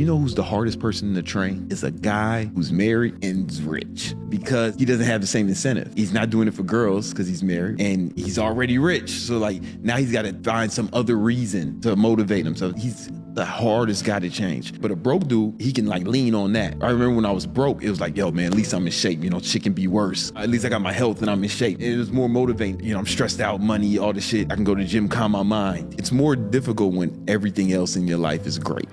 You know who's the hardest person to train? Is a guy who's married and is rich, because he doesn't have the same incentive. He's not doing it for girls because he's married and he's already rich. So like now he's got to find some other reason to motivate him. So he's the hardest guy to change. But a broke dude, he can like lean on that. I remember when I was broke, it was like, yo man, at least I'm in shape. You know, shit can be worse. At least I got my health and I'm in shape. It was more motivating. You know, I'm stressed out, money, all this shit. I can go to the gym, calm my mind. It's more difficult when everything else in your life is great.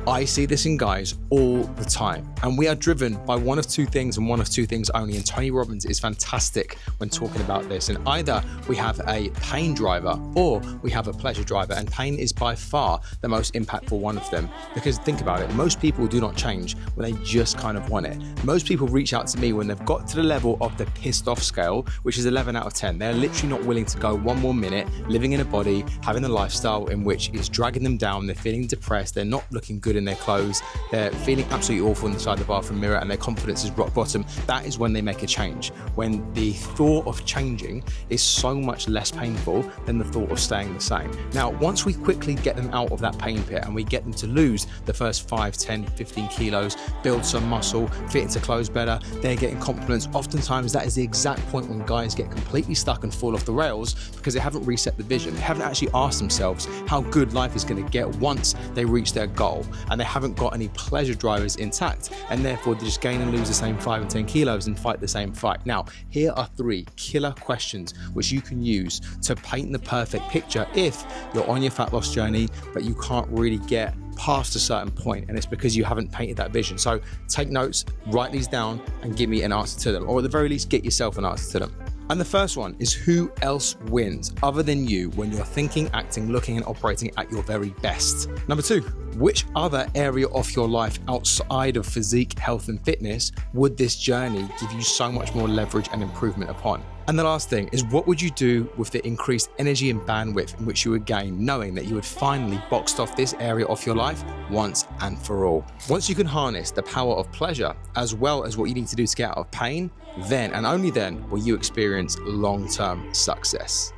I see this in guys all the time, and we are driven by one of two things and one of two things only. And Tony Robbins is fantastic when talking about this. And either we have a pain driver or we have a pleasure driver, and pain is by far the most impactful one of them. Because think about it, most people do not change when they just kind of want it. Most people reach out to me when they've got to the level of the pissed off scale, which is 11 out of 10. They're literally not willing to go one more minute living in a body, having a lifestyle in which is dragging them down. They're feeling depressed. They're not looking good in their clothes, they're feeling absolutely awful inside the bathroom mirror, and their confidence is rock bottom. That is when they make a change, when the thought of changing is so much less painful than the thought of staying the same. Now, once we quickly get them out of that pain pit and we get them to lose the first 5, 10, 15 kilos, build some muscle, fit into clothes better, they're getting confidence. Oftentimes that is the exact point when guys get completely stuck and fall off the rails, because they haven't reset the vision. They haven't actually asked themselves how good life is going to get once they reach their goal, and they haven't got any pleasure drivers intact, and therefore they just gain and lose the same 5 and 10 kilos and fight the same fight. Now, here are 3 killer questions which you can use to paint the perfect picture if you're on your fat loss journey, but you can't really get past a certain point, and it's because you haven't painted that vision. So take notes, write these down, and give me an answer to them, or at the very least, get yourself an answer to them. And the first one is, who else wins other than you when you're thinking, acting, looking, and operating at your very best? Number 2, which other area of your life outside of physique, health, and fitness would this journey give you so much more leverage and improvement upon? And the last thing is, what would you do with the increased energy and bandwidth in which you would gain, knowing that you had finally boxed off this area of your life once and for all? Once you can harness the power of pleasure as well as what you need to do to get out of pain, then and only then will you experience long-term success.